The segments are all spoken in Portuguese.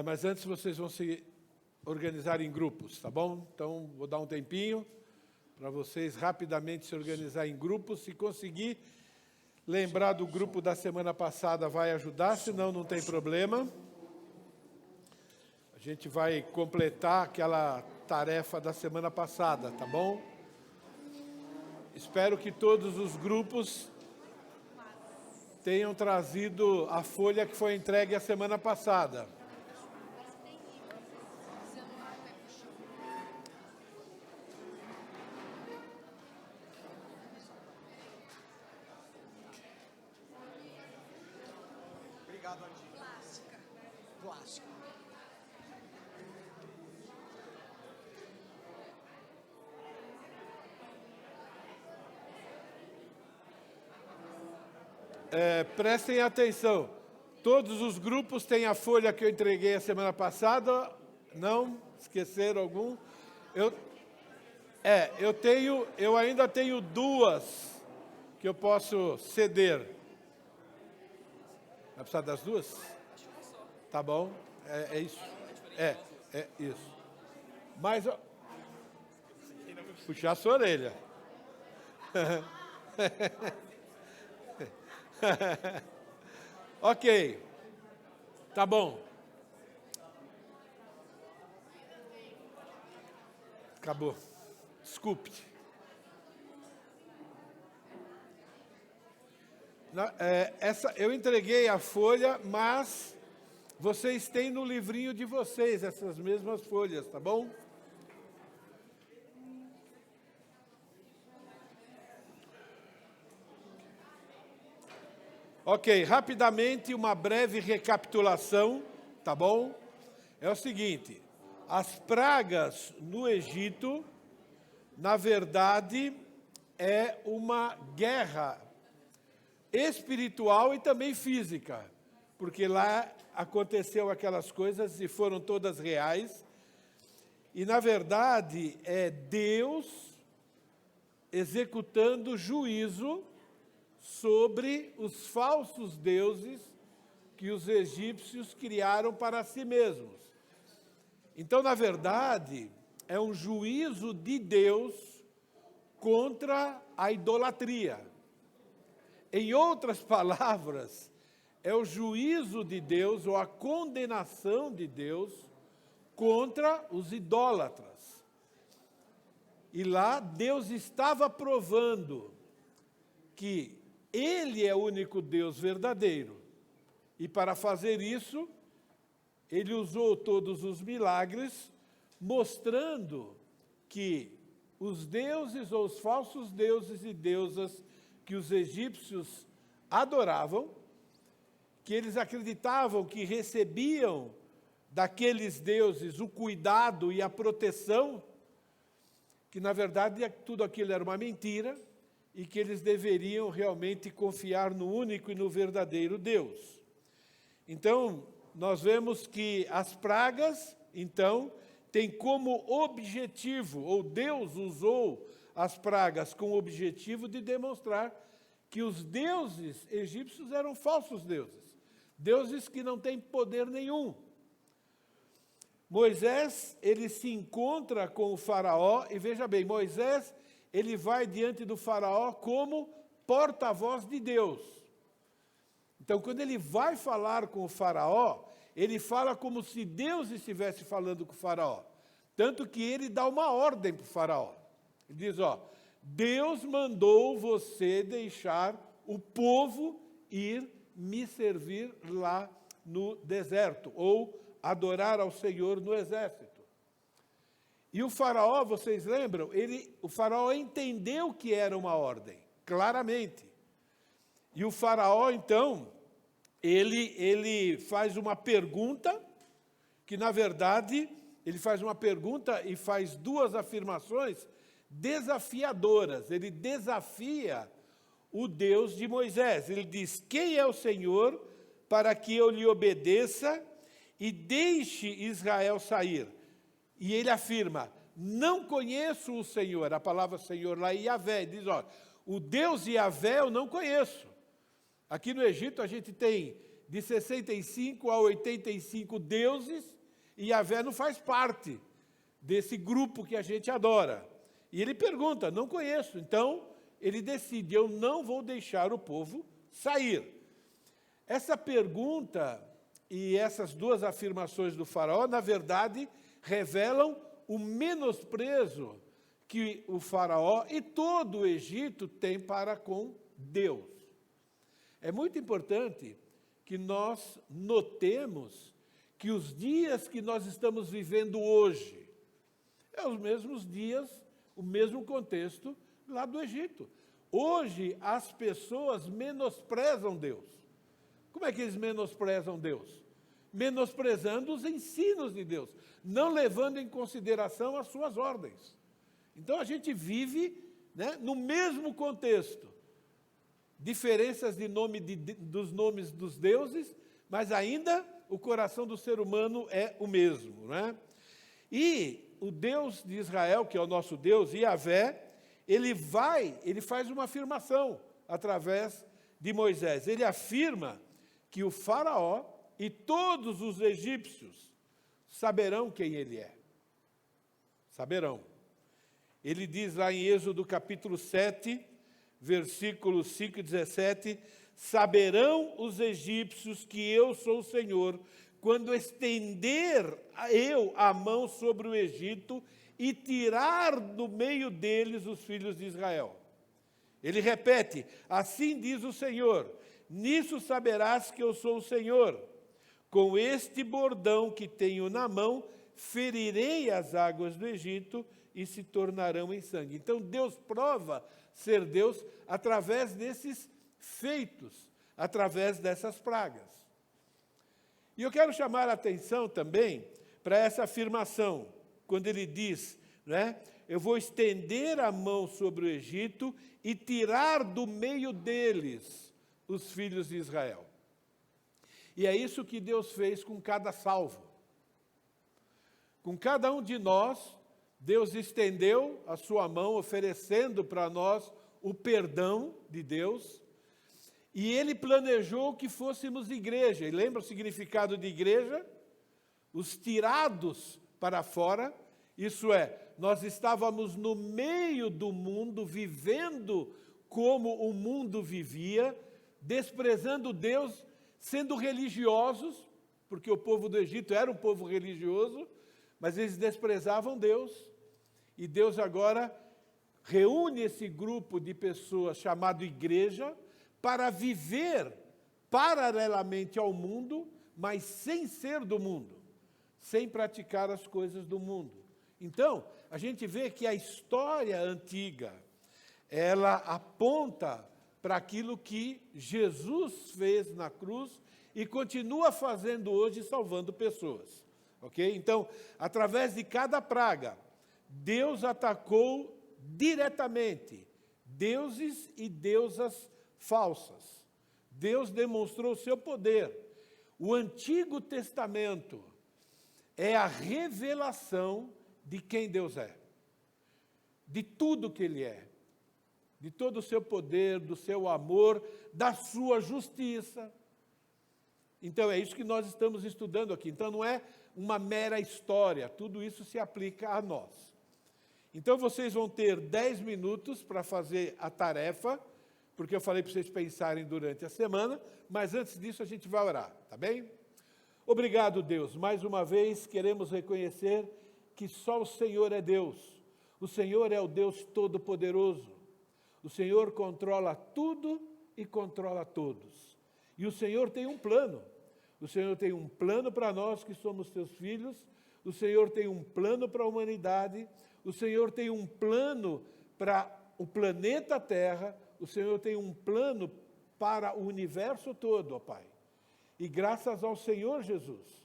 Mas antes vocês vão se organizar em grupos, tá bom? Então, vou dar um tempinho para vocês rapidamente se organizar em grupos. Se conseguir lembrar do grupo da semana passada, vai ajudar, senão não tem problema. A gente vai completar aquela tarefa da semana passada, tá bom? Espero que todos os grupos tenham trazido a folha que foi entregue a semana passada. Obrigado, Adi. Plástica. Prestem atenção. Todos os grupos têm a folha que eu entreguei a semana passada. Não? Esqueceram algum? Eu ainda tenho duas que eu posso ceder. Vai precisar das duas? Tá bom? É isso. É isso. Mas, puxar a sua orelha. Ok. Tá bom. Acabou. Desculpe. Eu entreguei a folha, mas vocês têm no livrinho de vocês essas mesmas folhas, tá bom? Ok, rapidamente uma breve recapitulação, tá bom? É o seguinte, as pragas no Egito, na verdade, é uma guerra espiritual e também física, porque lá aconteceu aquelas coisas e foram todas reais, e na verdade é Deus executando juízo sobre os falsos deuses que os egípcios criaram para si mesmos. Então, na verdade, é um juízo de Deus contra a idolatria. Em outras palavras, é o juízo de Deus ou a condenação de Deus contra os idólatras. E lá Deus estava provando que Ele é o único Deus verdadeiro. E para fazer isso, Ele usou todos os milagres, mostrando que os deuses ou os falsos deuses e deusas que os egípcios adoravam, que eles acreditavam que recebiam daqueles deuses o cuidado e a proteção, que na verdade tudo aquilo era uma mentira, e que eles deveriam realmente confiar no único e no verdadeiro Deus. Então, nós vemos que as pragas, então, têm como objetivo, ou Deus usou as pragas com o objetivo de demonstrar que os deuses egípcios eram falsos deuses, deuses que não têm poder nenhum. Moisés, ele se encontra com o faraó, e veja bem, Moisés, ele vai diante do faraó como porta-voz de Deus. Então, quando ele vai falar com o faraó, ele fala como se Deus estivesse falando com o faraó. Tanto que ele dá uma ordem para o faraó. Ele diz, Deus mandou você deixar o povo ir me servir lá no deserto, ou adorar ao Senhor no exército. E o faraó, vocês lembram, o faraó entendeu que era uma ordem, claramente. E o faraó, então, ele faz uma pergunta, que na verdade, ele faz uma pergunta e faz duas afirmações desafiadoras. Ele desafia o Deus de Moisés. Ele diz, quem é o Senhor para que eu lhe obedeça e deixe Israel sair? E ele afirma, não conheço o Senhor. A palavra Senhor lá é Yahvé. Ele diz, o Deus Yahvé eu não conheço. Aqui no Egito a gente tem de 65 a 85 deuses, e Yahvé não faz parte desse grupo que a gente adora. E ele pergunta, não conheço. Então, ele decide, eu não vou deixar o povo sair. Essa pergunta e essas duas afirmações do faraó, na verdade, revelam o menosprezo que o faraó e todo o Egito tem para com Deus. É muito importante que nós notemos que os dias que nós estamos vivendo hoje é os mesmos dias, o mesmo contexto lá do Egito. Hoje as pessoas menosprezam Deus. Como é que eles menosprezam Deus? Menosprezando os ensinos de Deus, não levando em consideração as suas ordens. Então a gente vive, né, no mesmo contexto. Diferenças de nome dos nomes dos deuses, mas ainda o coração do ser humano é o mesmo, né? E o Deus de Israel, que é o nosso Deus, Yahvé, ele faz uma afirmação através de Moisés. Ele afirma que o faraó e todos os egípcios saberão quem ele é. Saberão. Ele diz lá em Êxodo capítulo 7, versículos 5 e 17, saberão os egípcios que eu sou o Senhor, quando estender eu a mão sobre o Egito e tirar do meio deles os filhos de Israel. Ele repete, assim diz o Senhor, nisso saberás que eu sou o Senhor. Com este bordão que tenho na mão, ferirei as águas do Egito e se tornarão em sangue. Então Deus prova ser Deus através desses feitos, através dessas pragas. E eu quero chamar a atenção também para essa afirmação, quando ele diz, né, eu vou estender a mão sobre o Egito e tirar do meio deles os filhos de Israel. E é isso que Deus fez com cada salvo. Com cada um de nós, Deus estendeu a sua mão, oferecendo para nós o perdão de Deus, e Ele planejou que fôssemos igreja. E lembra o significado de igreja? Os tirados para fora, isso é, nós estávamos no meio do mundo, vivendo como o mundo vivia, desprezando Deus, sendo religiosos, porque o povo do Egito era um povo religioso, mas eles desprezavam Deus, e Deus agora reúne esse grupo de pessoas chamado igreja para viver paralelamente ao mundo, mas sem ser do mundo, sem praticar as coisas do mundo. Então, a gente vê que a história antiga, ela aponta para aquilo que Jesus fez na cruz e continua fazendo hoje, salvando pessoas. Ok? Então, através de cada praga, Deus atacou diretamente deuses e deusas falsas. Deus demonstrou o seu poder. O Antigo Testamento é a revelação de quem Deus é, de tudo que Ele é, de todo o seu poder, do seu amor, da sua justiça. Então, é isso que nós estamos estudando aqui. Então, não é uma mera história, tudo isso se aplica a nós. Então, vocês vão ter 10 minutos para fazer a tarefa, porque eu falei para vocês pensarem durante a semana, mas antes disso a gente vai orar, tá bem? Obrigado, Deus. Mais uma vez, queremos reconhecer que só o Senhor é Deus. O Senhor é o Deus Todo-Poderoso. O Senhor controla tudo e controla todos. E o Senhor tem um plano. O Senhor tem um plano para nós que somos seus filhos. O Senhor tem um plano para a humanidade. O Senhor tem um plano para o planeta Terra. O Senhor tem um plano para o universo todo, ó Pai. E graças ao Senhor Jesus,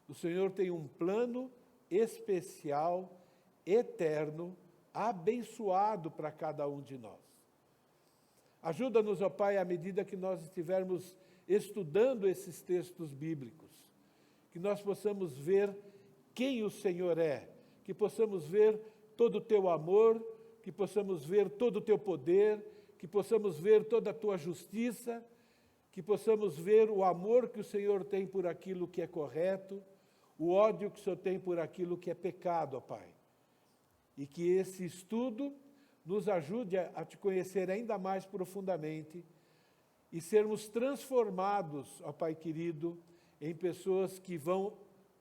o Senhor tem um plano especial, eterno, abençoado para cada um de nós. Ajuda-nos, ó Pai, à medida que nós estivermos estudando esses textos bíblicos, que nós possamos ver quem o Senhor é, que possamos ver todo o teu amor, que possamos ver todo o teu poder, que possamos ver toda a tua justiça, que possamos ver o amor que o Senhor tem por aquilo que é correto, o ódio que o Senhor tem por aquilo que é pecado, ó Pai. E que esse estudo nos ajude a te conhecer ainda mais profundamente e sermos transformados, ó Pai querido, em pessoas que vão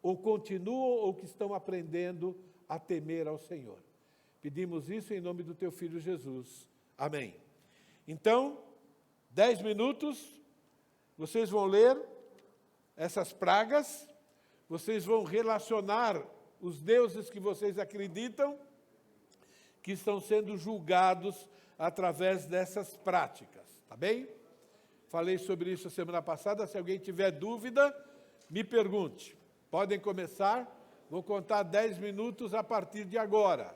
ou continuam ou que estão aprendendo a temer ao Senhor. Pedimos isso em nome do Teu Filho Jesus. Amém. Então, 10 minutos, vocês vão ler essas pragas, vocês vão relacionar os deuses que vocês acreditam que estão sendo julgados através dessas práticas, tá bem? Falei sobre isso a semana passada, se alguém tiver dúvida, me pergunte. Podem começar, vou contar 10 minutos a partir de agora.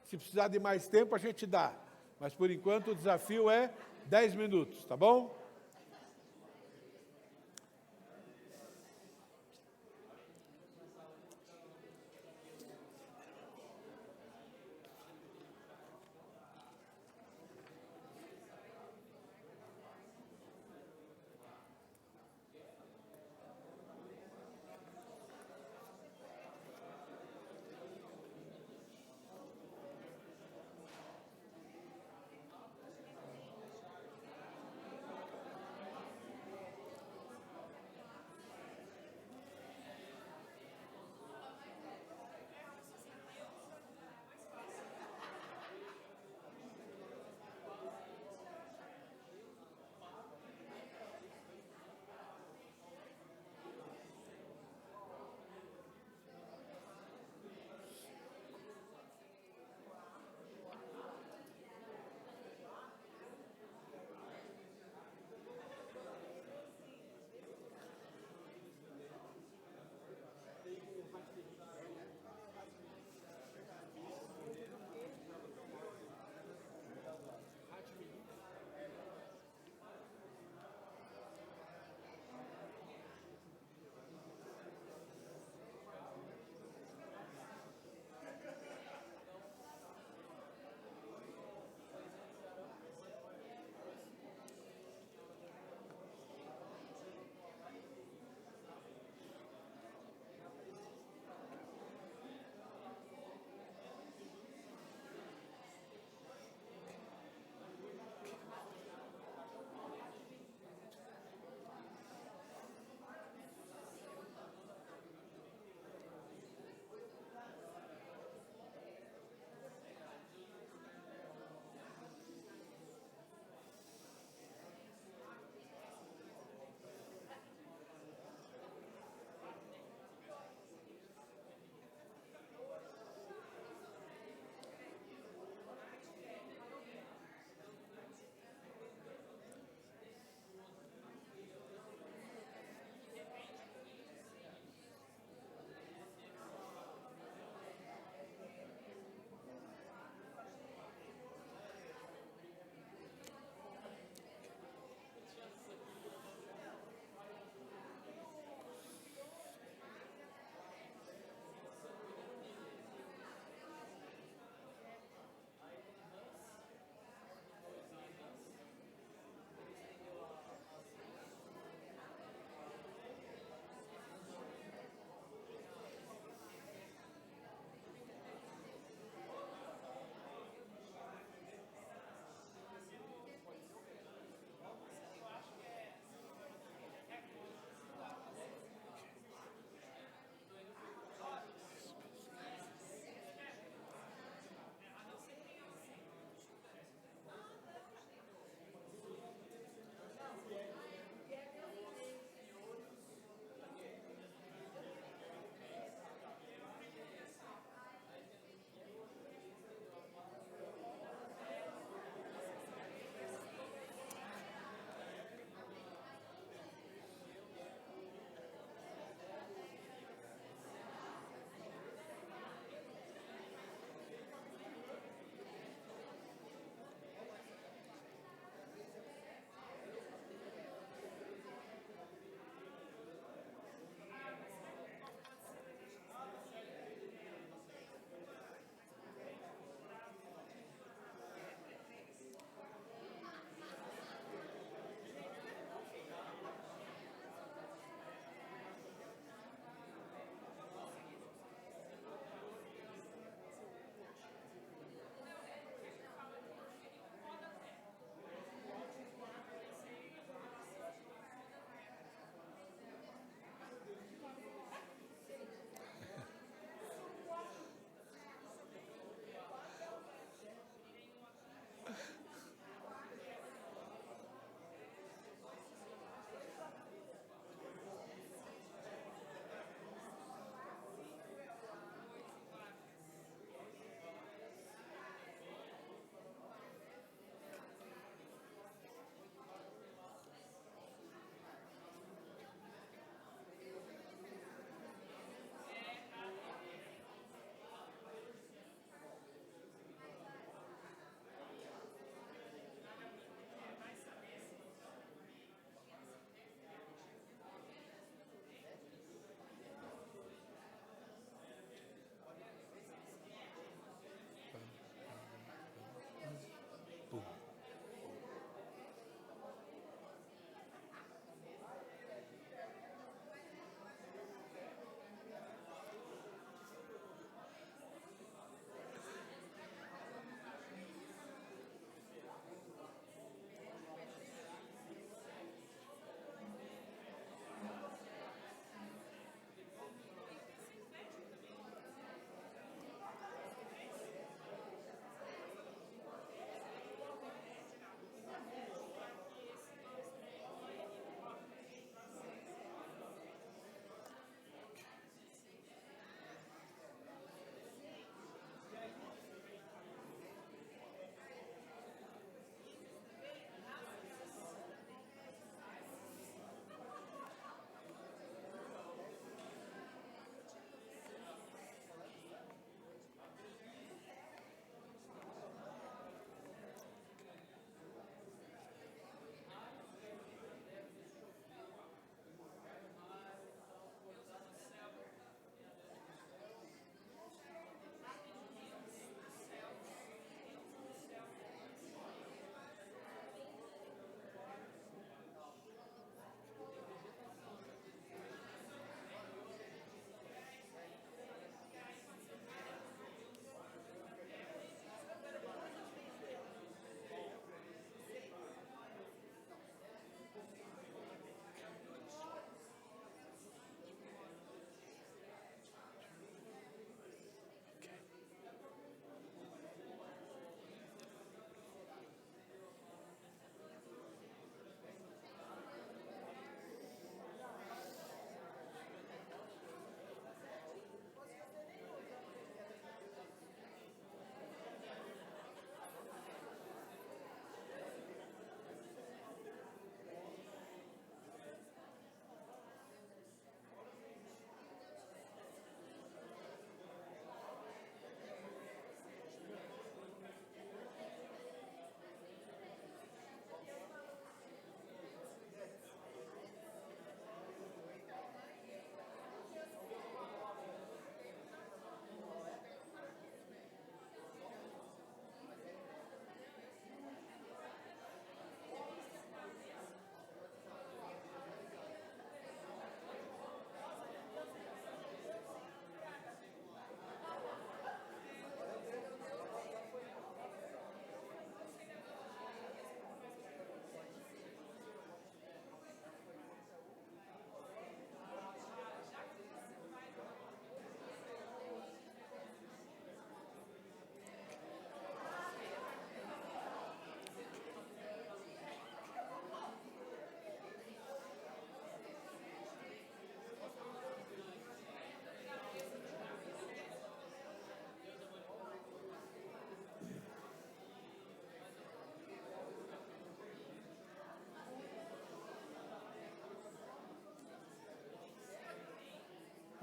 Se precisar de mais tempo, a gente dá, mas por enquanto o desafio é 10 minutos, tá bom?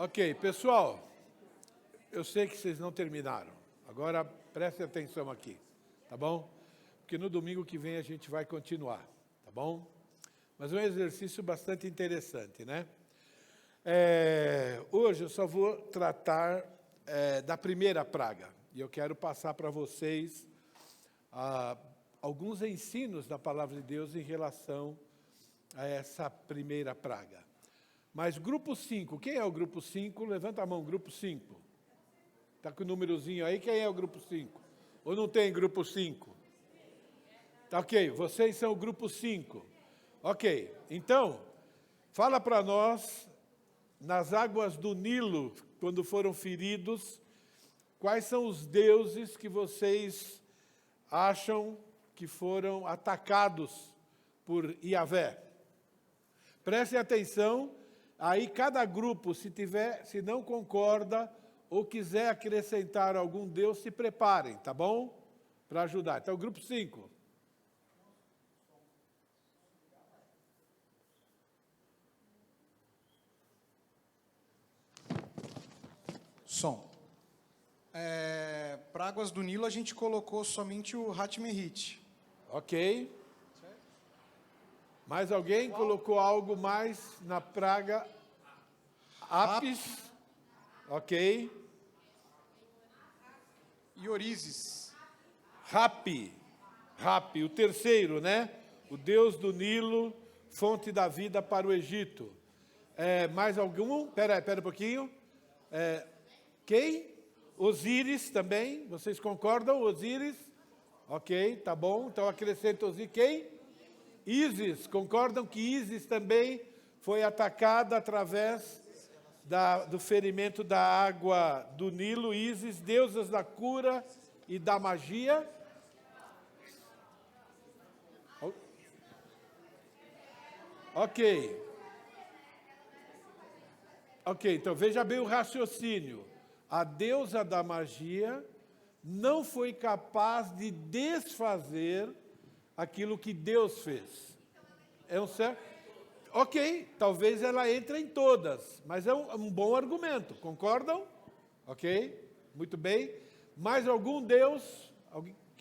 Ok, pessoal, eu sei que vocês não terminaram. Agora prestem atenção aqui, tá bom? Porque no domingo que vem a gente vai continuar, tá bom? Mas é um exercício bastante interessante, né? Hoje eu só vou tratar da primeira praga. E eu quero passar para vocês alguns ensinos da Palavra de Deus em relação a essa primeira praga. Mas grupo 5, quem é o grupo 5? Levanta a mão, grupo 5. Está com o númerozinho aí, quem é o grupo 5? Ou não tem grupo 5? Tá ok, vocês são o grupo 5. Ok, então, fala para nós, nas águas do Nilo, quando foram feridos, quais são os deuses que vocês acham que foram atacados por Yahvé? Prestem atenção, aí cada grupo, se não concorda ou quiser acrescentar algum deus, se preparem, tá bom? Para ajudar. Então, grupo 5. Som. Para Águas do Nilo, a gente colocou somente o Hatmerit. Ok. Mais alguém colocou algo mais na praga? Apis. Ok. E Orizes. Rapi, o terceiro, né? O deus do Nilo, fonte da vida para o Egito. Mais algum? Espera um pouquinho. Quem? Osíris também, vocês concordam? Osíris? Ok, tá bom. Então acrescenta Osíris. Quem? Ísis, concordam que Ísis também foi atacada através do ferimento da água do Nilo? Ísis, deusas da cura e da magia. Ok, então veja bem o raciocínio. A deusa da magia não foi capaz de desfazer aquilo que Deus fez. É um certo? Ok, talvez ela entre em todas, mas é um bom argumento, concordam? Ok, muito bem. Mais algum deus?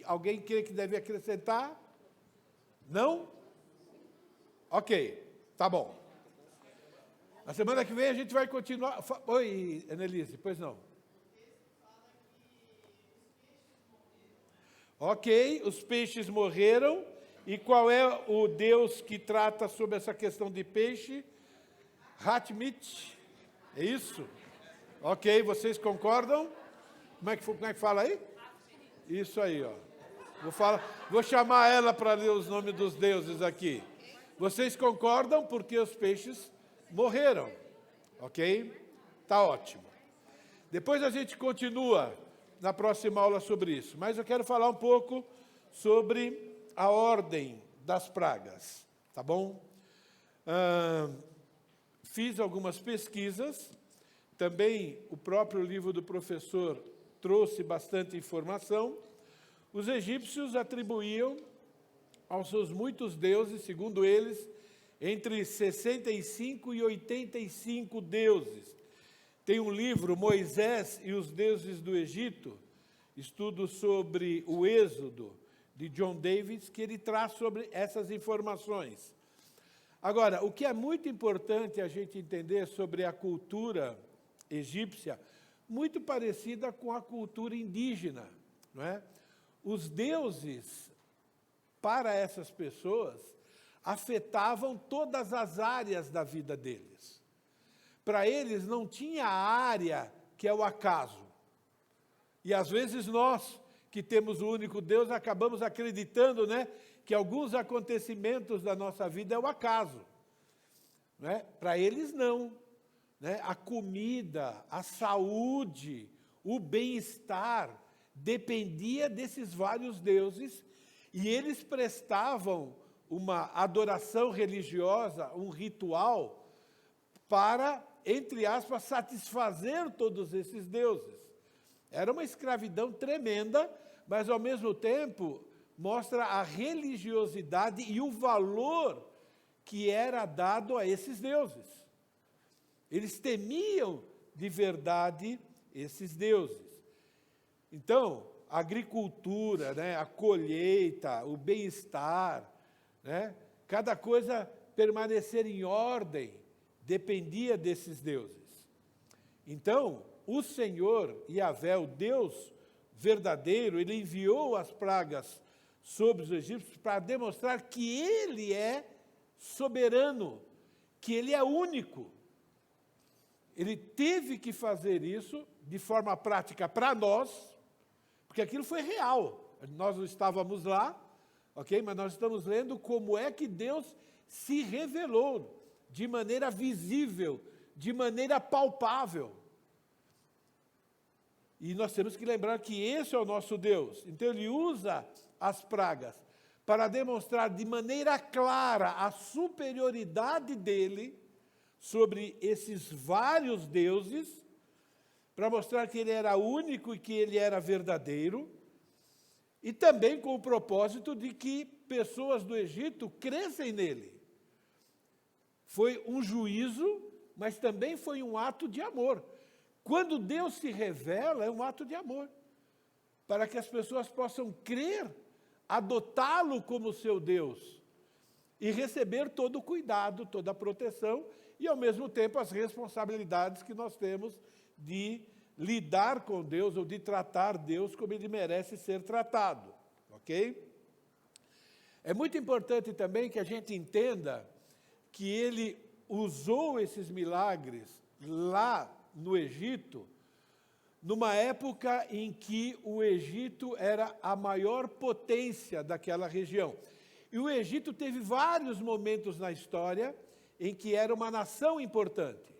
Alguém crê que deve acrescentar? Não? Ok, tá bom. Na semana que vem a gente vai continuar. Oi, Annelise, pois não. Ok, os peixes morreram. E qual é o deus que trata sobre essa questão de peixe? Hatmit, é isso? Ok, vocês concordam? Como é que fala aí? Isso aí, ó. Vou chamar ela para ler os nomes dos deuses aqui. Vocês concordam porque os peixes morreram, ok? Tá ótimo. Depois a gente continua na próxima aula sobre isso, mas eu quero falar um pouco sobre a ordem das pragas, tá bom? Fiz algumas pesquisas, também o próprio livro do professor trouxe bastante informação. Os egípcios atribuíam aos seus muitos deuses, segundo eles, entre 65 e 85 deuses. Tem um livro, Moisés e os Deuses do Egito, estudo sobre o Êxodo, de John Davis, que ele traz sobre essas informações. Agora, o que é muito importante a gente entender sobre a cultura egípcia, muito parecida com a cultura indígena, não é? Os deuses, para essas pessoas, afetavam todas as áreas da vida deles. Para eles não tinha área que é o acaso. E às vezes nós, que temos o único Deus, acabamos acreditando, né, que alguns acontecimentos da nossa vida é o acaso. Né? Para eles, não. Né? A comida, a saúde, o bem-estar, dependia desses vários deuses, e eles prestavam uma adoração religiosa, um ritual, para, entre aspas, satisfazer todos esses deuses. Era uma escravidão tremenda, mas, ao mesmo tempo, mostra a religiosidade e o valor que era dado a esses deuses. Eles temiam de verdade esses deuses. Então, a agricultura, né, a colheita, o bem-estar, né, cada coisa permanecer em ordem dependia desses deuses. Então, o Senhor, Yahvé, o Deus verdadeiro, ele enviou as pragas sobre os egípcios para demonstrar que ele é soberano, que ele é único. Ele teve que fazer isso de forma prática para nós, porque aquilo foi real. Nós não estávamos lá, ok? Mas nós estamos lendo como é que Deus se revelou de maneira visível, de maneira palpável. E nós temos que lembrar que esse é o nosso Deus. Então, ele usa as pragas para demonstrar de maneira clara a superioridade dele sobre esses vários deuses, para mostrar que ele era único e que ele era verdadeiro, e também com o propósito de que pessoas do Egito crescem nele. Foi um juízo, mas também foi um ato de amor. Quando Deus se revela, é um ato de amor, para que as pessoas possam crer, adotá-lo como seu Deus e receber todo o cuidado, toda a proteção e, ao mesmo tempo, as responsabilidades que nós temos de lidar com Deus ou de tratar Deus como ele merece ser tratado, ok? É muito importante também que a gente entenda que ele usou esses milagres lá no Egito, numa época em que o Egito era a maior potência daquela região. E o Egito teve vários momentos na história em que era uma nação importante,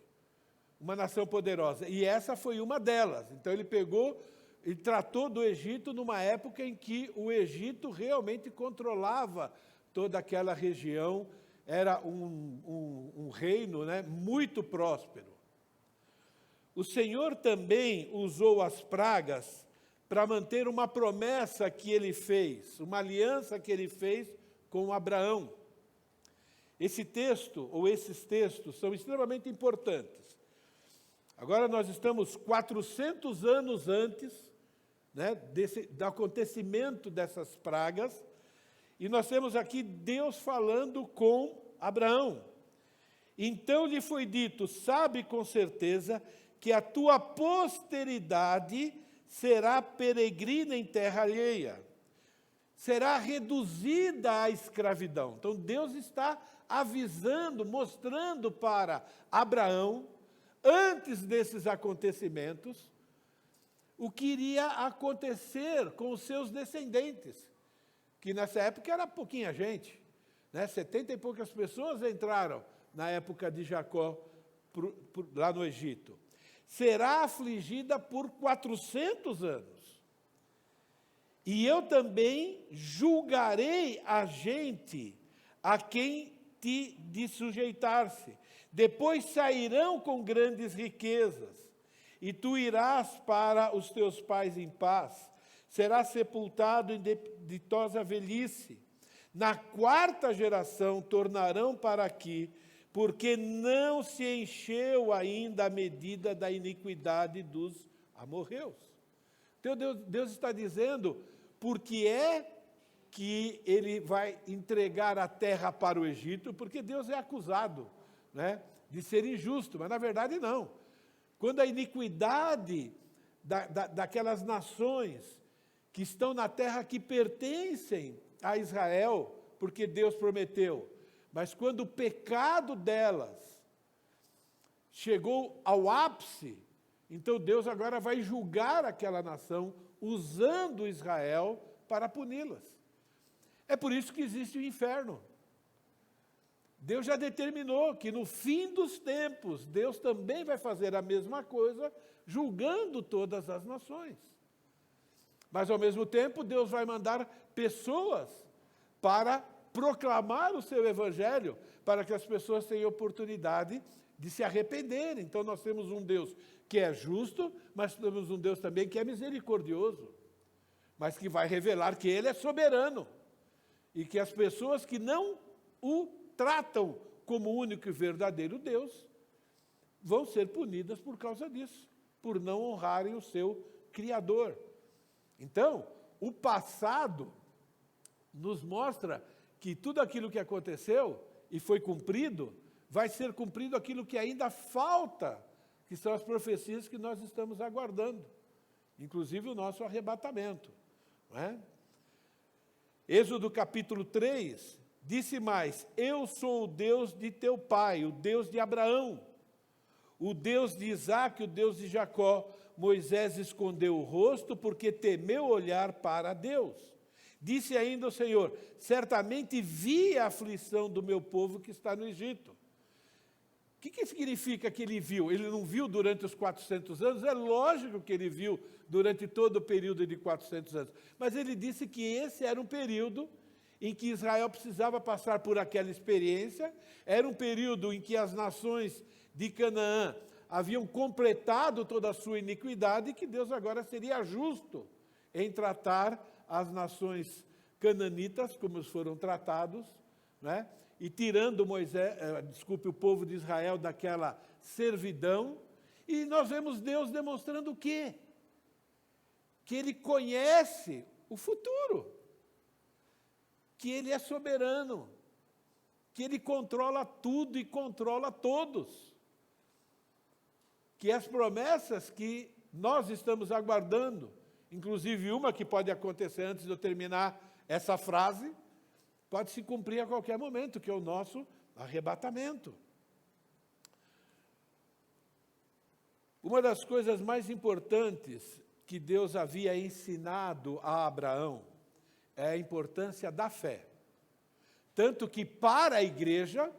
uma nação poderosa, e essa foi uma delas. Então ele pegou e tratou do Egito numa época em que o Egito realmente controlava toda aquela região, era um reino, né, muito próspero. O Senhor também usou as pragas para manter uma promessa que ele fez, uma aliança que ele fez com Abraão. Esse texto, ou esses textos, são extremamente importantes. Agora nós estamos 400 anos antes, né, do acontecimento dessas pragas, e nós temos aqui Deus falando com Abraão. Então lhe foi dito, sabe com certeza que a tua posteridade será peregrina em terra alheia, será reduzida à escravidão. Então Deus está avisando, mostrando para Abraão, antes desses acontecimentos, o que iria acontecer com os seus descendentes, que nessa época era pouquinha gente, né? 70 e poucas pessoas entraram na época de Jacó lá no Egito. Será afligida por 400 anos. E eu também julgarei a gente a quem te de sujeitar-se. Depois sairão com grandes riquezas, e tu irás para os teus pais em paz. Serás sepultado em ditosa velhice. Na 4ª geração tornarão para aqui, porque não se encheu ainda a medida da iniquidade dos amorreus. Então Deus está dizendo, porque é que ele vai entregar a terra para o Egito, porque Deus é acusado, né, de ser injusto, mas na verdade não. Quando a iniquidade daquelas nações que estão na terra que pertencem a Israel, porque Deus prometeu, mas quando o pecado delas chegou ao ápice, então Deus agora vai julgar aquela nação, usando Israel para puni-las. É por isso que existe o inferno. Deus já determinou que no fim dos tempos, Deus também vai fazer a mesma coisa, julgando todas as nações. Mas, ao mesmo tempo, Deus vai mandar pessoas para proclamar o seu evangelho, para que as pessoas tenham oportunidade de se arrepender. Então, nós temos um Deus que é justo, mas temos um Deus também que é misericordioso, mas que vai revelar que Ele é soberano, e que as pessoas que não o tratam como único e verdadeiro Deus, vão ser punidas por causa disso, por não honrarem o seu Criador. Então, o passado nos mostra que tudo aquilo que aconteceu e foi cumprido, vai ser cumprido aquilo que ainda falta, que são as profecias que nós estamos aguardando, inclusive o nosso arrebatamento. Não é? Êxodo capítulo 3, disse mais: eu sou o Deus de teu pai, o Deus de Abraão, o Deus de Isaque, o Deus de Jacó. Moisés escondeu o rosto porque temeu olhar para Deus. Disse ainda o Senhor: certamente vi a aflição do meu povo que está no Egito. O que significa que ele viu? Ele não viu durante os 400 anos? É lógico que ele viu durante todo o período de 400 anos. Mas ele disse que esse era um período em que Israel precisava passar por aquela experiência, era um período em que as nações de Canaã haviam completado toda a sua iniquidade e que Deus agora seria justo em tratar as nações cananitas, como foram tratados, né? E tirando o povo de Israel daquela servidão. E nós vemos Deus demonstrando o quê? Que Ele conhece o futuro, que Ele é soberano, que Ele controla tudo e controla todos, que as promessas que nós estamos aguardando, inclusive uma que pode acontecer antes de eu terminar essa frase, pode se cumprir a qualquer momento, que é o nosso arrebatamento. Uma das coisas mais importantes que Deus havia ensinado a Abraão é a importância da fé. Tanto que para a igreja,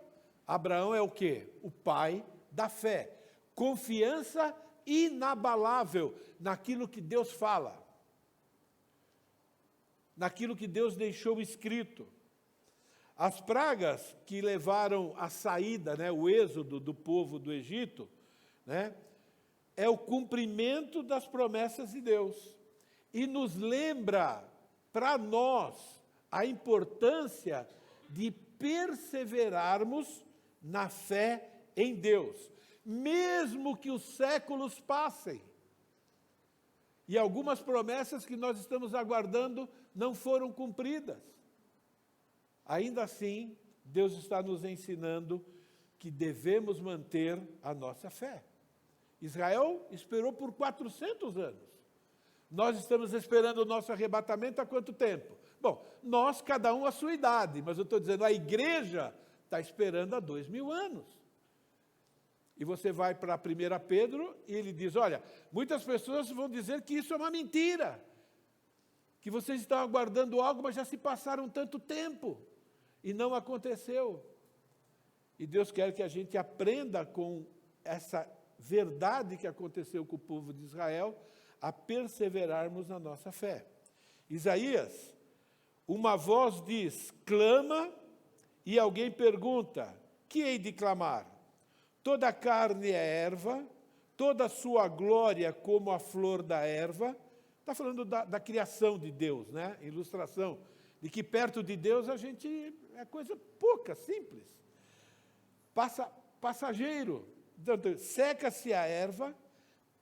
Abraão é o quê? O pai da fé. Confiança inabalável naquilo que Deus fala, naquilo que Deus deixou escrito. As pragas que levaram a saída, o êxodo do povo do Egito, é o cumprimento das promessas de Deus. E nos lembra, para nós, a importância de perseverarmos na fé em Deus, mesmo que os séculos passem. E algumas promessas que nós estamos aguardando não foram cumpridas. Ainda assim, Deus está nos ensinando que devemos manter a nossa fé. Israel esperou por 400 anos. Nós estamos esperando o nosso arrebatamento há quanto tempo? Bom, nós, cada um a sua idade, mas eu estou dizendo, a igreja está esperando há 2000 anos. E você vai para 1 Pedro e ele diz, olha, muitas pessoas vão dizer que isso é uma mentira, que vocês estão aguardando algo, mas já se passaram tanto tempo. E não aconteceu. E Deus quer que a gente aprenda com essa verdade que aconteceu com o povo de Israel, a perseverarmos na nossa fé. Isaías, uma voz diz, clama, e alguém pergunta, que hei de clamar? Toda a carne é erva, toda a sua glória como a flor da erva. Está falando da criação de Deus, Ilustração de que perto de Deus a gente é coisa pouca, simples. Passageiro. Seca-se a erva,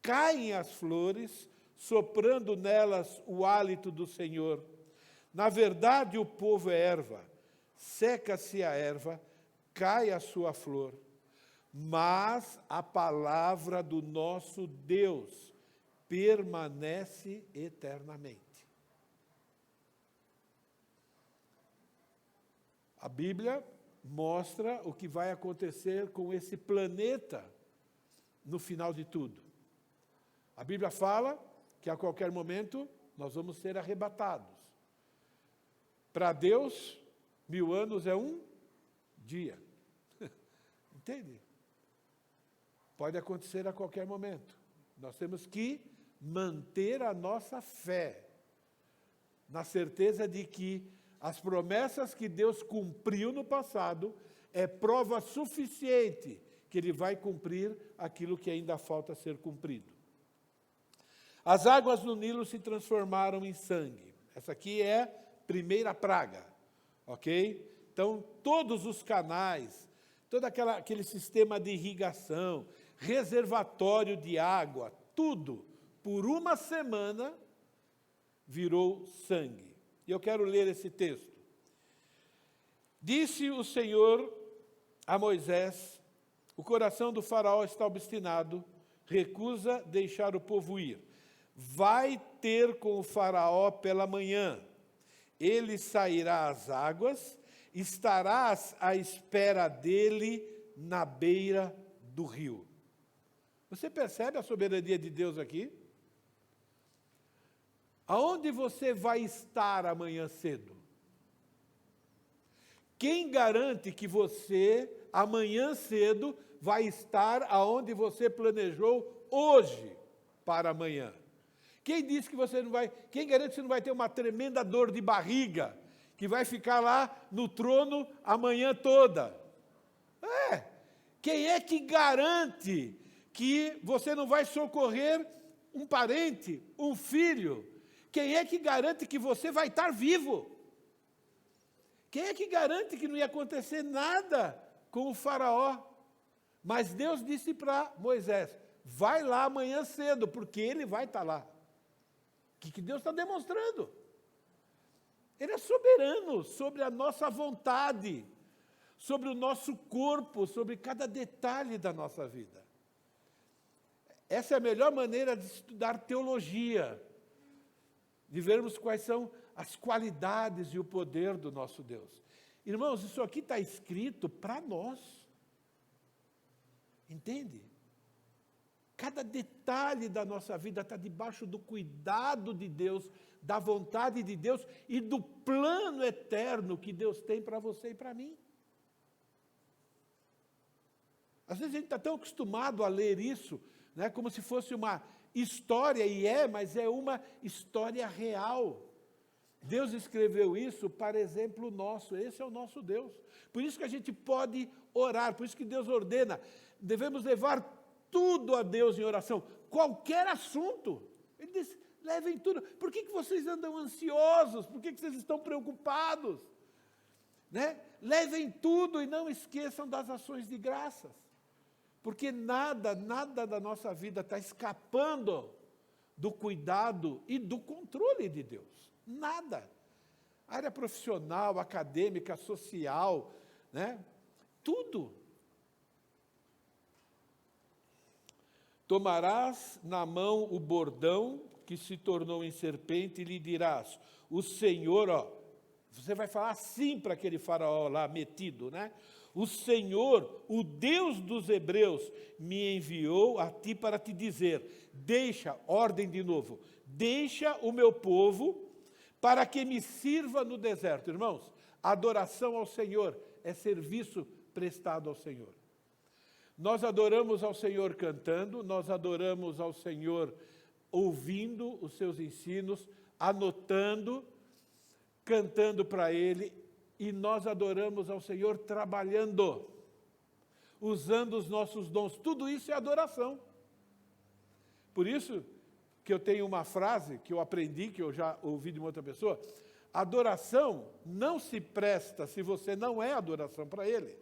caem as flores, soprando nelas o hálito do Senhor. Na verdade, o povo é erva. Seca-se a erva, cai a sua flor. Mas a palavra do nosso Deus permanece eternamente. A Bíblia mostra o que vai acontecer com esse planeta no final de tudo. A Bíblia fala que a qualquer momento nós vamos ser arrebatados. Para Deus, 1000 anos é um dia. Entende? Pode acontecer a qualquer momento. Nós temos que manter a nossa fé, na certeza de que as promessas que Deus cumpriu no passado é prova suficiente que Ele vai cumprir aquilo que ainda falta ser cumprido. As águas no Nilo se transformaram em sangue. Essa aqui é a primeira praga, ok? Então, todos os canais, todo aquele sistema de irrigação, reservatório de água, tudo, por uma semana, virou sangue. E eu quero ler esse texto. Disse o Senhor a Moisés: o coração do faraó está obstinado, recusa deixar o povo ir. Vai ter com o faraó pela manhã. Ele sairá às águas, estarás à espera dele na beira do rio. Você percebe a soberania de Deus aqui? Aonde você vai estar amanhã cedo? Quem garante que você, amanhã cedo, vai estar aonde você planejou hoje para amanhã? Quem disse que você não vai... Quem garante que você não vai ter uma tremenda dor de barriga, que vai ficar lá no trono amanhã toda? Quem é que garante que você não vai socorrer um parente, um filho? Quem é que garante que você vai estar vivo? Quem é que garante que não ia acontecer nada com o faraó? Mas Deus disse para Moisés: vai lá amanhã cedo, porque ele vai estar lá. O que Deus está demonstrando? Ele é soberano sobre a nossa vontade, sobre o nosso corpo, sobre cada detalhe da nossa vida. Essa é a melhor maneira de estudar teologia, de vermos quais são as qualidades e o poder do nosso Deus. Irmãos, isso aqui está escrito para nós. Entende? Cada detalhe da nossa vida está debaixo do cuidado de Deus, da vontade de Deus e do plano eterno que Deus tem para você e para mim. Às vezes a gente está tão acostumado a ler isso, né, como se fosse uma história, mas é uma história real. Deus escreveu isso para exemplo nosso, esse é o nosso Deus. Por isso que a gente pode orar, por isso que Deus ordena, devemos levar tudo a Deus em oração, qualquer assunto. Ele diz, levem tudo. Por que vocês andam ansiosos? Por que vocês estão preocupados? Né? Levem tudo e não esqueçam das ações de graças. Porque nada da nossa vida está escapando do cuidado e do controle de Deus. Nada. Área profissional, acadêmica, social, né? Tudo. Tomarás na mão o bordão que se tornou em serpente e lhe dirás, o Senhor, você vai falar assim para aquele faraó lá metido, né? O Senhor, o Deus dos hebreus, me enviou a ti para te dizer, deixa, ordem de novo, deixa o meu povo para que me sirva no deserto. Irmãos, adoração ao Senhor é serviço prestado ao Senhor. Nós adoramos ao Senhor cantando, nós adoramos ao Senhor ouvindo os seus ensinos, anotando, cantando para Ele, e nós adoramos ao Senhor trabalhando, usando os nossos dons. Tudo isso é adoração. Por isso que eu tenho uma frase que eu aprendi, que eu já ouvi de uma outra pessoa, adoração não se presta se você não é adoração para Ele.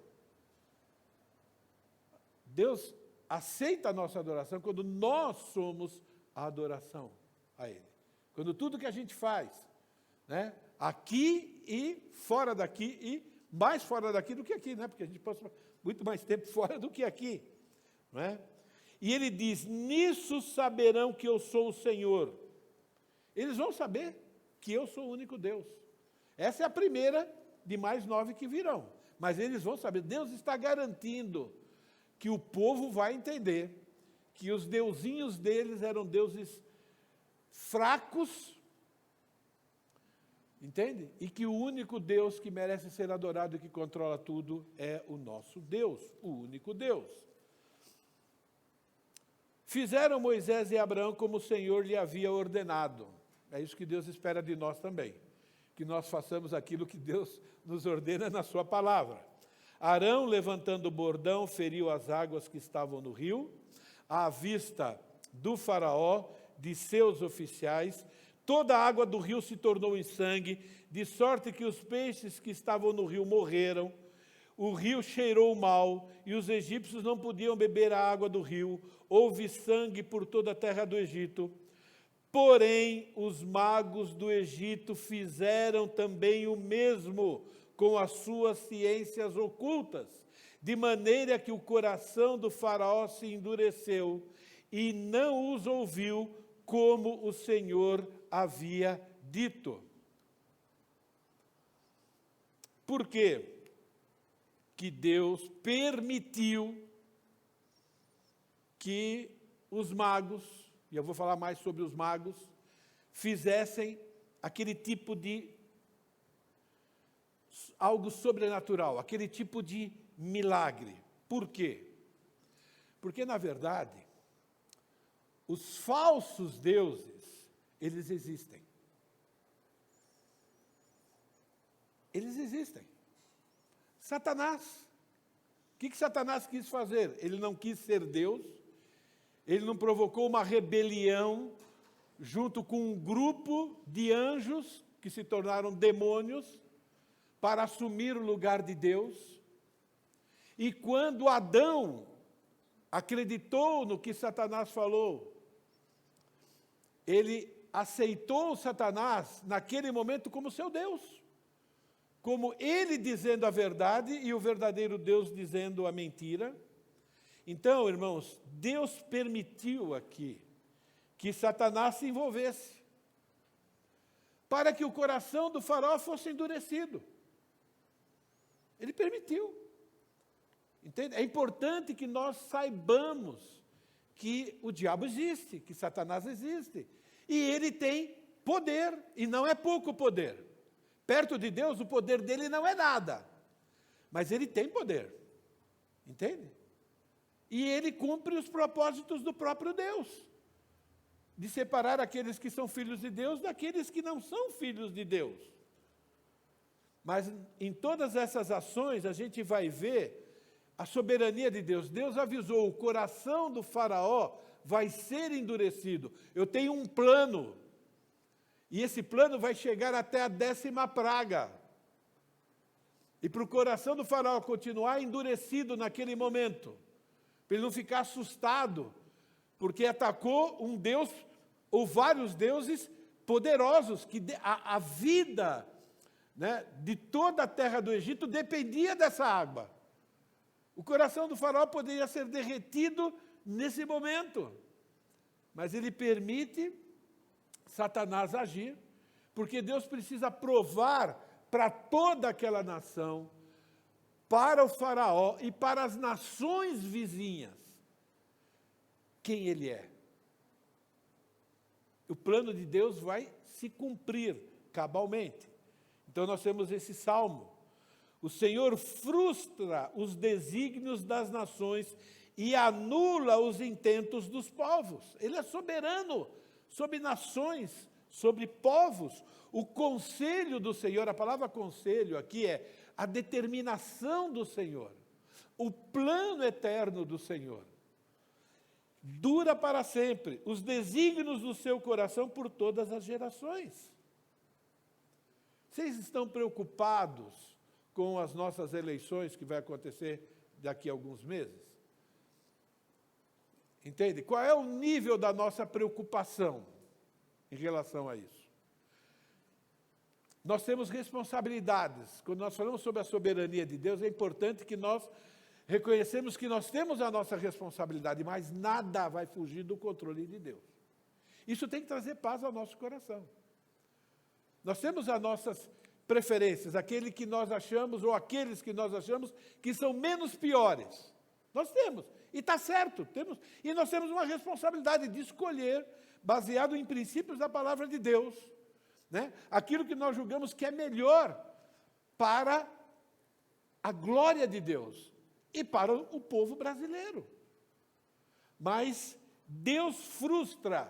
Deus aceita a nossa adoração quando nós somos a adoração a Ele. Quando tudo que a gente faz, né, aqui e fora daqui, e mais fora daqui do que aqui, né, porque a gente passa muito mais tempo fora do que aqui. Não é? E Ele diz, nisso saberão que eu sou o Senhor. Eles vão saber que eu sou o único Deus. Essa é a primeira de mais 9 que virão. Mas eles vão saber, Deus está garantindo que o povo vai entender que os deusinhos deles eram deuses fracos, entende? E que o único Deus que merece ser adorado e que controla tudo é o nosso Deus, o único Deus. Fizeram Moisés e Abraão como o Senhor lhe havia ordenado. É isso que Deus espera de nós também, que nós façamos aquilo que Deus nos ordena na sua palavra. Arão, levantando o bordão, feriu as águas que estavam no rio, à vista do faraó, de seus oficiais. Toda a água do rio se tornou em sangue, de sorte que os peixes que estavam no rio morreram. o rio cheirou mal, e os egípcios não podiam beber a água do rio. Houve sangue por toda a terra do Egito. Porém, os magos do Egito fizeram também o mesmo com as suas ciências ocultas, de maneira que o coração do faraó se endureceu e não os ouviu, como o Senhor havia dito. Por quê? Que Deus permitiu que os magos, e eu vou falar mais sobre os magos, fizessem aquele tipo de algo sobrenatural, aquele tipo de milagre. Por quê? Porque, na verdade, os falsos deuses, eles existem. Eles existem. Satanás. O que Satanás quis fazer? Ele não quis ser Deus, ele não provocou uma rebelião junto com um grupo de anjos que se tornaram demônios para assumir o lugar de Deus. E quando Adão acreditou no que Satanás falou, ele aceitou Satanás naquele momento como seu Deus, como ele dizendo a verdade e o verdadeiro Deus dizendo a mentira. Então, irmãos, Deus permitiu aqui que Satanás se envolvesse, para que o coração do faraó fosse endurecido. Ele permitiu. Entende? É importante que nós saibamos que o diabo existe, que Satanás existe. E ele tem poder, e não é pouco poder. Perto de Deus, o poder dele não é nada. Mas ele tem poder. Entende? E ele cumpre os propósitos do próprio Deus, de separar aqueles que são filhos de Deus daqueles que não são filhos de Deus. Mas em todas essas ações a gente vai ver a soberania de Deus. Deus avisou, o coração do faraó vai ser endurecido. Eu tenho um plano, e esse plano vai chegar até a 10ª praga. E para o coração do faraó continuar endurecido naquele momento, para ele não ficar assustado, porque atacou um Deus, ou vários deuses poderosos, que a vida, né, de toda a terra do Egito dependia dessa água. O coração do faraó poderia ser derretido nesse momento, mas ele permite Satanás agir, porque Deus precisa provar para toda aquela nação, para o faraó e para as nações vizinhas, quem ele é. O plano de Deus vai se cumprir cabalmente. Então nós temos esse salmo. O Senhor frustra os desígnios das nações e anula os intentos dos povos. Ele é soberano sobre nações, sobre povos. O conselho do Senhor, a palavra conselho aqui é a determinação do Senhor, o plano eterno do Senhor. Dura para sempre, os desígnios do seu coração por todas as gerações. Vocês estão preocupados com as nossas eleições que vai acontecer daqui a alguns meses? Entende? Qual é o nível da nossa preocupação em relação a isso? Nós temos responsabilidades. Quando nós falamos sobre a soberania de Deus, é importante que nós reconhecemos que nós temos a nossa responsabilidade, mas nada vai fugir do controle de Deus. Isso tem que trazer paz ao nosso coração. Nós temos as nossas preferências, aquele que nós achamos, ou aqueles que nós achamos que são menos piores. Nós temos, e está certo, temos, e nós temos uma responsabilidade de escolher, baseado em princípios da palavra de Deus, né? Aquilo que nós julgamos que é melhor para a glória de Deus e para o povo brasileiro. Mas Deus frustra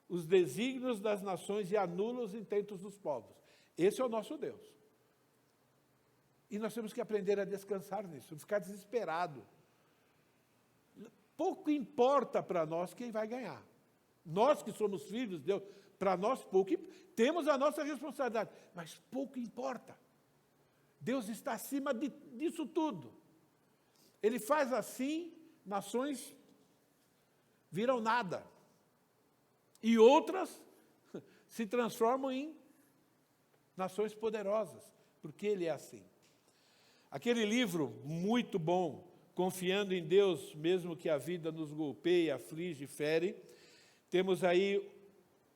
os desígnios das nações e anula os intentos dos povos. Esse é o nosso Deus. E nós temos que aprender a descansar nisso, não ficar desesperado. Pouco importa para nós quem vai ganhar. Nós que somos filhos de Deus, para nós pouco, temos a nossa responsabilidade, mas pouco importa. Deus está acima disso tudo. Ele faz assim, nações viram nada. E outras se transformam em nações poderosas, porque Ele é assim. Aquele livro muito bom, Confiando em Deus, mesmo que a vida nos golpeie, aflige, fere, temos aí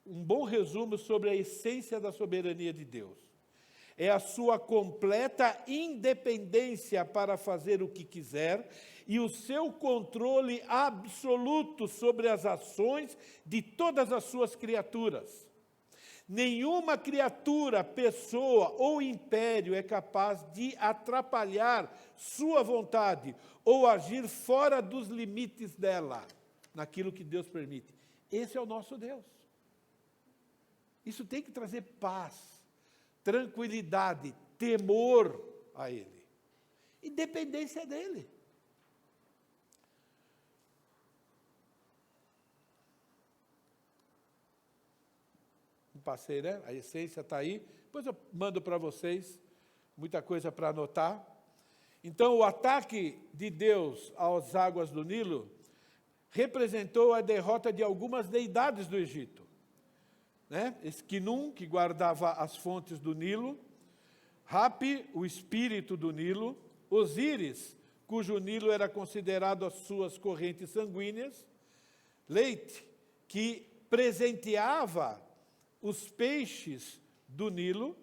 um bom resumo sobre a essência da soberania de Deus. É a sua completa independência para fazer o que quiser e o seu controle absoluto sobre as ações de todas as suas criaturas. Nenhuma criatura, pessoa ou império é capaz de atrapalhar sua vontade ou agir fora dos limites dela, naquilo que Deus permite. Esse é o nosso Deus. Isso tem que trazer paz, tranquilidade, temor a Ele. E dependência dEle. Passei, né? A essência está aí. Depois eu mando para vocês, muita coisa para anotar. Então, o ataque de Deus às águas do Nilo representou a derrota de algumas deidades do Egito. Né? Esquinum, que guardava as fontes do Nilo, Rapi, o espírito do Nilo, Osíris, cujo Nilo era considerado as suas correntes sanguíneas, Leite, que presenteava os peixes do Nilo,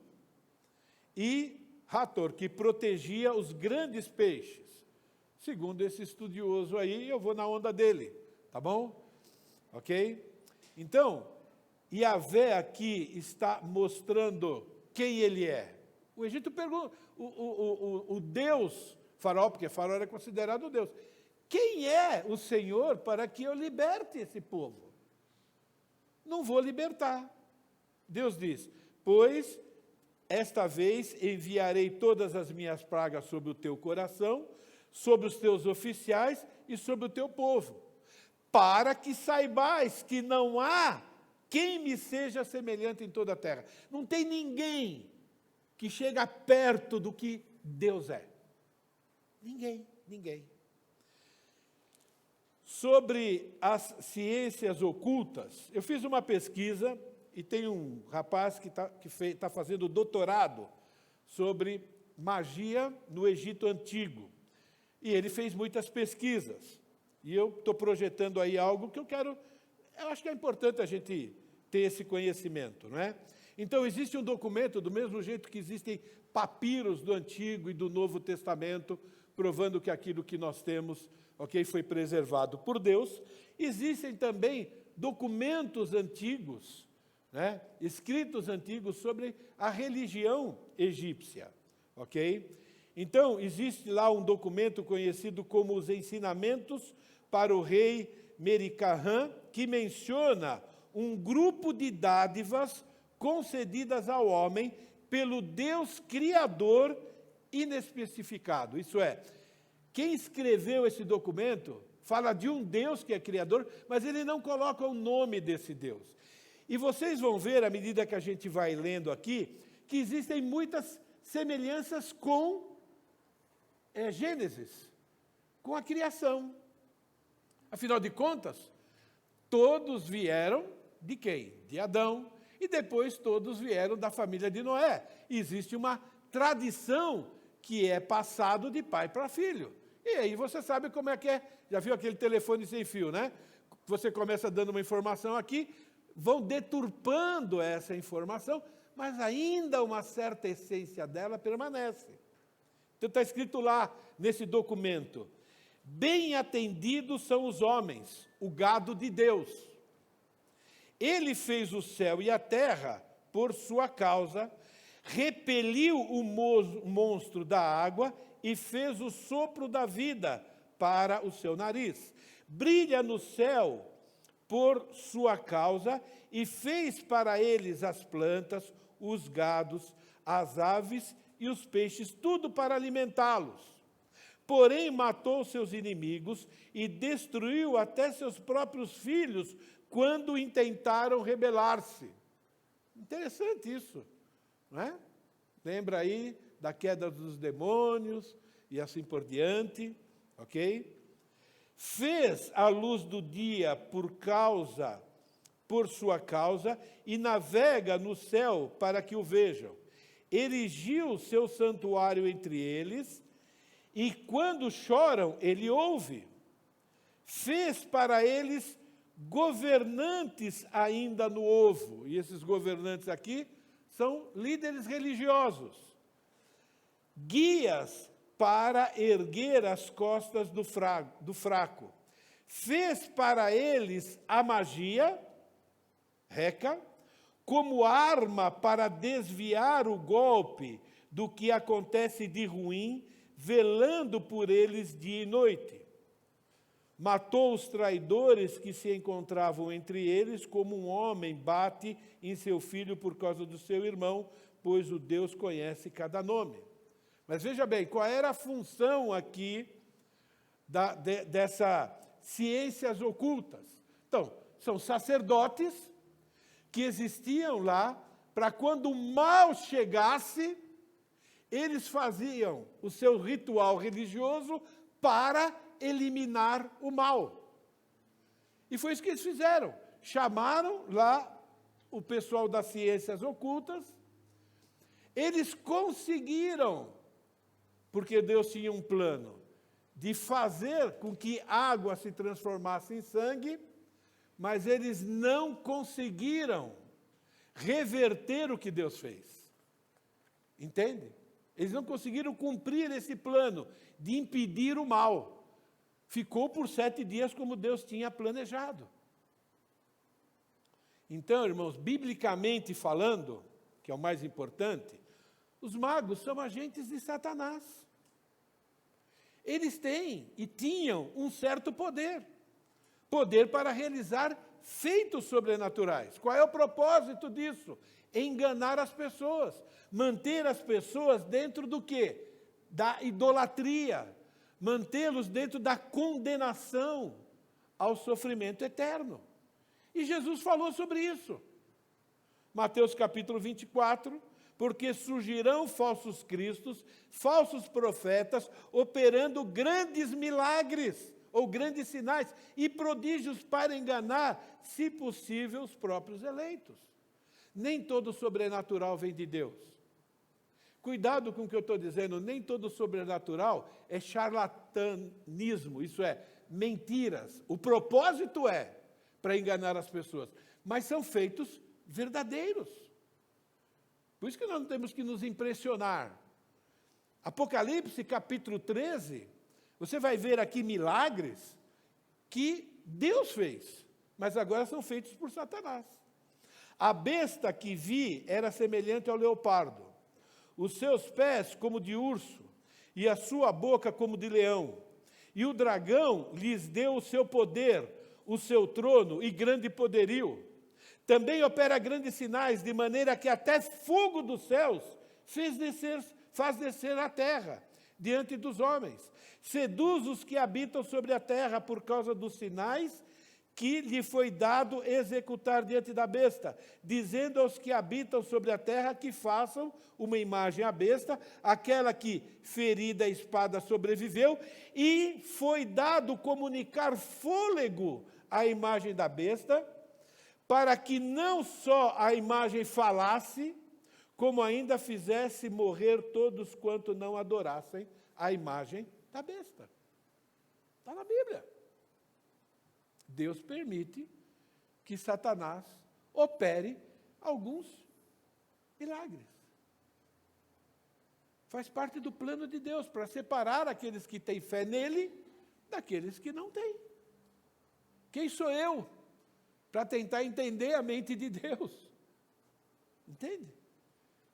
e Hathor, que protegia os grandes peixes. Segundo esse estudioso aí, eu vou na onda dele, tá bom? Ok? Então, Yahvé aqui está mostrando quem ele é. O Egito pergunta, o Deus, Faraó, porque Faraó era considerado Deus, quem é o Senhor para que eu liberte esse povo? Não vou libertar. Deus diz, pois esta vez enviarei todas as minhas pragas sobre o teu coração, sobre os teus oficiais e sobre o teu povo, para que saibais que não há quem me seja semelhante em toda a terra. Não tem ninguém que chega perto do que Deus é. Ninguém. Sobre as ciências ocultas, eu fiz uma pesquisa. E tem um rapaz que está fazendo doutorado sobre magia no Egito Antigo. E ele fez muitas pesquisas. E eu estou projetando aí algo que eu acho que é importante a gente ter esse conhecimento, não é? Então, existe um documento, do mesmo jeito que existem papiros do Antigo e do Novo Testamento, provando que aquilo que nós temos, foi preservado por Deus. Existem também documentos antigos, né, escritos antigos sobre a religião egípcia, ok? Então, existe lá um documento conhecido como os Ensinamentos para o Rei Mericarrã, que menciona um grupo de dádivas concedidas ao homem pelo Deus Criador inespecificado. Isso é, quem escreveu esse documento fala de um Deus que é Criador, mas ele não coloca o nome desse Deus. E vocês vão ver, à medida que a gente vai lendo aqui, que existem muitas semelhanças com Gênesis, com a criação. Afinal de contas, todos vieram de quem? De Adão. E depois todos vieram da família de Noé. E existe uma tradição que é passado de pai para filho. E aí você sabe como é que é. Já viu aquele telefone sem fio, né? Você começa dando uma informação aqui, vão deturpando essa informação, mas ainda uma certa essência dela permanece. Então está escrito lá nesse documento, bem atendidos são os homens, o gado de Deus. Ele fez o céu e a terra por sua causa, repeliu o monstro da água e fez o sopro da vida para o seu nariz. Brilha no céu por sua causa, e fez para eles as plantas, os gados, as aves e os peixes, tudo para alimentá-los. Porém, matou seus inimigos e destruiu até seus próprios filhos, quando intentaram rebelar-se. Interessante isso, não é? Lembra aí da queda dos demônios e assim por diante, ok? Fez a luz do dia por sua causa, e navega no céu para que o vejam. Erigiu seu santuário entre eles, e quando choram, ele ouve. Fez para eles governantes ainda no ovo. E esses governantes aqui são líderes religiosos. Guias para erguer as costas do fraco. Fez para eles a magia, Reca, como arma para desviar o golpe do que acontece de ruim, velando por eles dia e noite. Matou os traidores que se encontravam entre eles, como um homem bate em seu filho por causa do seu irmão, pois o Deus conhece cada nome. Mas veja bem, qual era a função aqui dessas ciências ocultas? Então, são sacerdotes que existiam lá para quando o mal chegasse, eles faziam o seu ritual religioso para eliminar o mal. E foi isso que eles fizeram. Chamaram lá o pessoal das ciências ocultas. Eles conseguiram, porque Deus tinha um plano, de fazer com que água se transformasse em sangue, mas eles não conseguiram reverter o que Deus fez. Entende? Eles não conseguiram cumprir esse plano de impedir o mal. Ficou por 7 dias como Deus tinha planejado. Então, irmãos, biblicamente falando, que é o mais importante, os magos são agentes de Satanás. Eles têm e tinham um certo poder. Poder para realizar feitos sobrenaturais. Qual é o propósito disso? Enganar as pessoas. Manter as pessoas dentro do quê? Da idolatria. Mantê-los dentro da condenação ao sofrimento eterno. E Jesus falou sobre isso. Mateus capítulo 24, porque surgirão falsos cristos, falsos profetas, operando grandes milagres, ou grandes sinais, e prodígios para enganar, se possível, os próprios eleitos. Nem todo sobrenatural vem de Deus. Cuidado com o que eu estou dizendo, nem todo sobrenatural é charlatanismo, isso é, mentiras. O propósito é para enganar as pessoas, mas são feitos verdadeiros. Por isso que nós não temos que nos impressionar. Apocalipse, capítulo 13, você vai ver aqui milagres que Deus fez, mas agora são feitos por Satanás. A besta que vi era semelhante ao leopardo, os seus pés como de urso, e a sua boca como de leão. E o dragão lhes deu o seu poder, o seu trono e grande poderio. Também opera grandes sinais, de maneira que até fogo dos céus faz descer a terra, diante dos homens. Seduz os que habitam sobre a terra por causa dos sinais que lhe foi dado executar diante da besta, dizendo aos que habitam sobre a terra que façam uma imagem à besta, aquela que, ferida a espada, sobreviveu, e foi dado comunicar fôlego à imagem da besta, para que não só a imagem falasse, como ainda fizesse morrer todos quanto não adorassem a imagem da besta. Está na Bíblia. Deus permite que Satanás opere alguns milagres. Faz parte do plano de Deus, para separar aqueles que têm fé nele daqueles que não têm. Quem sou eu para tentar entender a mente de Deus? Entende?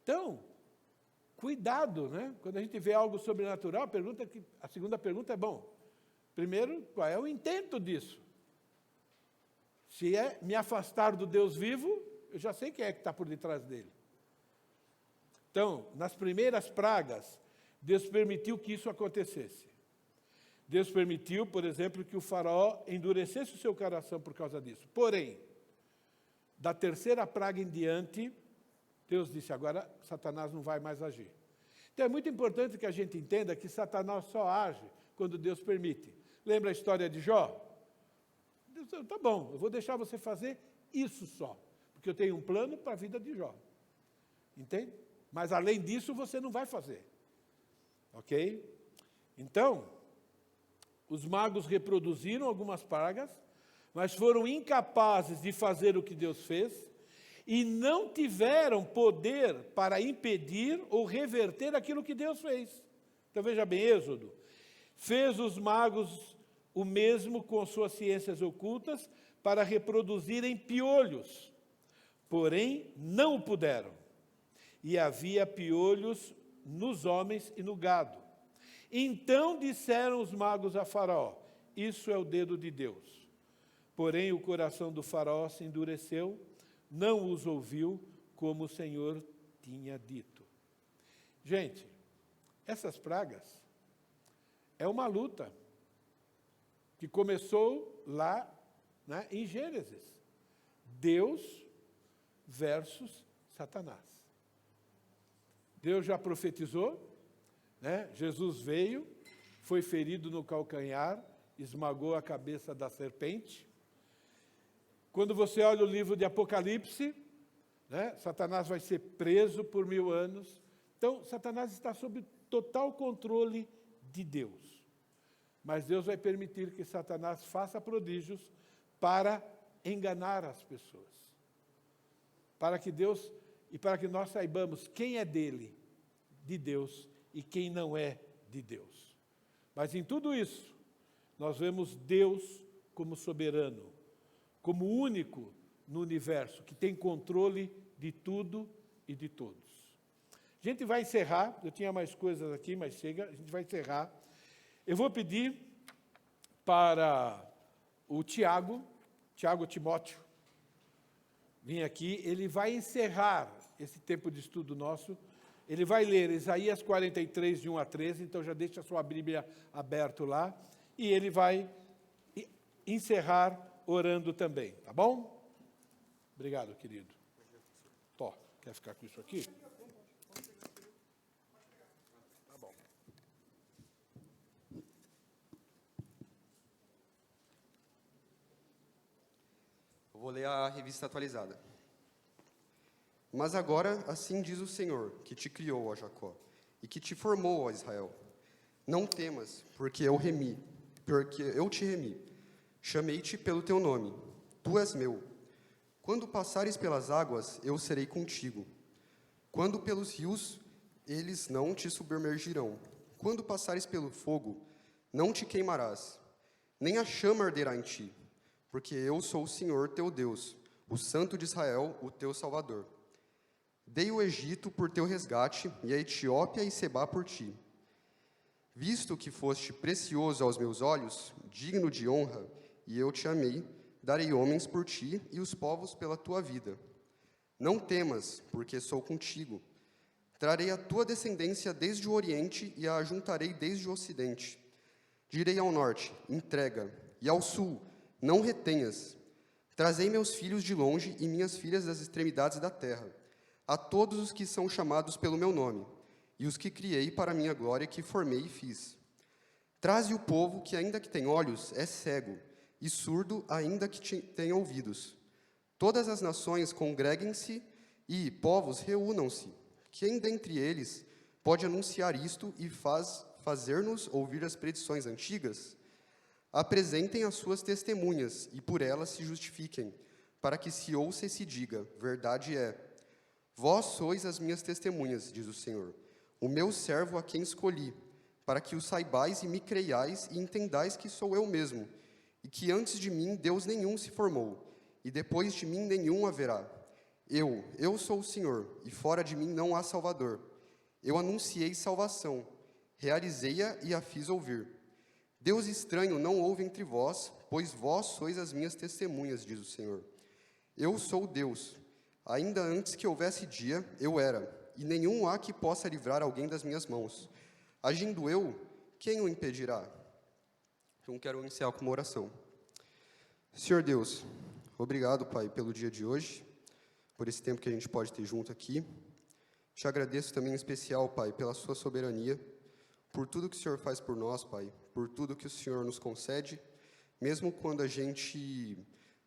Então, cuidado, né? Quando a gente vê algo sobrenatural, a segunda pergunta é, primeiro, qual é o intento disso? Se é me afastar do Deus vivo, eu já sei quem é que está por detrás dele. Então, nas primeiras pragas, Deus permitiu que isso acontecesse. Deus permitiu, por exemplo, que o faraó endurecesse o seu coração por causa disso. Porém, da terceira praga em diante, Deus disse, agora Satanás não vai mais agir. Então é muito importante que a gente entenda que Satanás só age quando Deus permite. Lembra a história de Jó? Deus, tá bom, eu vou deixar você fazer isso só, porque eu tenho um plano para a vida de Jó. Entende? Mas além disso você não vai fazer. Ok? Então, os magos reproduziram algumas pragas, mas foram incapazes de fazer o que Deus fez e não tiveram poder para impedir ou reverter aquilo que Deus fez. Então veja bem, Êxodo. Fez os magos o mesmo com suas ciências ocultas para reproduzirem piolhos, porém não o puderam. E havia piolhos nos homens e no gado. Então disseram os magos a Faraó: isso é o dedo de Deus. Porém o coração do Faraó se endureceu, não os ouviu, como o Senhor tinha dito. Gente, essas pragas é uma luta que começou lá, né, em Gênesis. Deus versus Satanás. Deus já profetizou, né? Jesus veio, foi ferido no calcanhar, esmagou a cabeça da serpente. Quando você olha o livro de Apocalipse, né, Satanás vai ser preso por 1000 anos. Então, Satanás está sob total controle de Deus. Mas Deus vai permitir que Satanás faça prodígios para enganar as pessoas. Para que Deus, e para que nós saibamos quem é dele, de Deus, e quem não é de Deus. Mas em tudo isso, nós vemos Deus como soberano, como único no universo, que tem controle de tudo e de todos. A gente vai encerrar, eu tinha mais coisas aqui, mas chega, a gente vai encerrar. Eu vou pedir para o Tiago Timóteo, vir aqui, ele vai encerrar esse tempo de estudo nosso. Ele vai ler Isaías 43, de 1 a 13, então já deixa a sua Bíblia aberta lá, e ele vai encerrar orando também, tá bom? Obrigado, querido. Tó, quer ficar com isso aqui? Tá bom. Eu vou ler a revista atualizada. Mas agora, assim diz o Senhor, que te criou, ó Jacó, e que te formou, ó Israel. Não temas, porque eu te remi. Chamei-te pelo teu nome. Tu és meu. Quando passares pelas águas, eu serei contigo. Quando pelos rios, eles não te submergirão. Quando passares pelo fogo, não te queimarás, nem a chama arderá em ti, porque eu sou o Senhor teu Deus, o Santo de Israel, o teu Salvador. Dei o Egito por teu resgate, e a Etiópia e Sebá por ti. Visto que foste precioso aos meus olhos, digno de honra, e eu te amei, darei homens por ti e os povos pela tua vida. Não temas, porque sou contigo. Trarei a tua descendência desde o Oriente e a ajuntarei desde o Ocidente. Direi ao norte, entrega, e ao sul, não retenhas. Trazei meus filhos de longe e minhas filhas das extremidades da terra, a todos os que são chamados pelo meu nome, e os que criei para a minha glória, que formei e fiz. Traze o povo que, ainda que tem olhos, é cego, e surdo, ainda que tenha ouvidos. Todas as nações congreguem-se, e povos reúnam-se. Quem dentre eles pode anunciar isto e fazer-nos ouvir as predições antigas? Apresentem as suas testemunhas, e por elas se justifiquem, para que se ouça e se diga, verdade é. Vós sois as minhas testemunhas, diz o Senhor, o meu servo a quem escolhi, para que o saibais e me creiais e entendais que sou eu mesmo, e que antes de mim Deus nenhum se formou, e depois de mim nenhum haverá. Eu sou o Senhor, e fora de mim não há Salvador. Eu anunciei salvação, realizei-a e a fiz ouvir. Deus estranho não houve entre vós, pois vós sois as minhas testemunhas, diz o Senhor. Eu sou Deus. Ainda antes que houvesse dia, eu era, e nenhum há que possa livrar alguém das minhas mãos. Agindo eu, quem o impedirá? Então, quero iniciar com uma oração. Senhor Deus, obrigado, Pai, pelo dia de hoje, por esse tempo que a gente pode ter junto aqui. Te agradeço também em especial, Pai, pela sua soberania, por tudo que o Senhor faz por nós, Pai, por tudo que o Senhor nos concede, mesmo quando a gente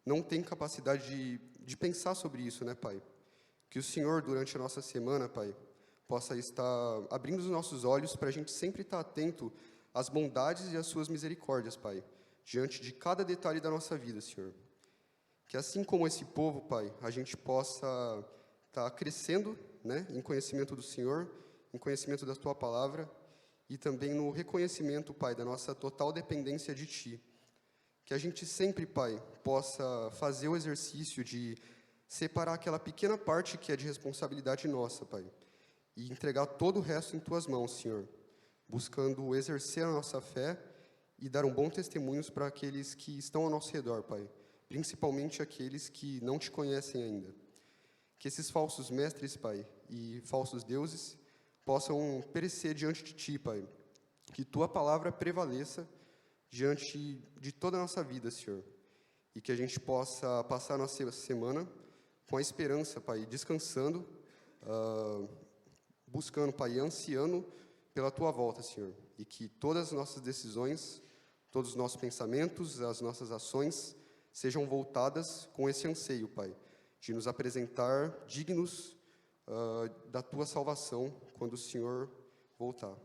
não tem capacidade de pensar sobre isso, né, Pai? Que o Senhor, durante a nossa semana, Pai, possa estar abrindo os nossos olhos para a gente sempre estar atento às bondades e às suas misericórdias, Pai, diante de cada detalhe da nossa vida, Senhor. Que assim como esse povo, Pai, a gente possa estar crescendo, né, em conhecimento do Senhor, em conhecimento da Tua Palavra e também no reconhecimento, Pai, da nossa total dependência de Ti. Que a gente sempre, Pai, possa fazer o exercício de separar aquela pequena parte que é de responsabilidade nossa, Pai, e entregar todo o resto em Tuas mãos, Senhor, buscando exercer a nossa fé e dar um bom testemunho para aqueles que estão ao nosso redor, Pai, principalmente aqueles que não Te conhecem ainda. Que esses falsos mestres, Pai, e falsos deuses possam perecer diante de Ti, Pai, que Tua Palavra prevaleça diante de toda a nossa vida, Senhor, e que a gente possa passar a nossa semana com a esperança, Pai, descansando, buscando, Pai, e ansiando pela Tua volta, Senhor, e que todas as nossas decisões, todos os nossos pensamentos, as nossas ações sejam voltadas com esse anseio, Pai, de nos apresentar dignos da Tua salvação quando o Senhor voltar.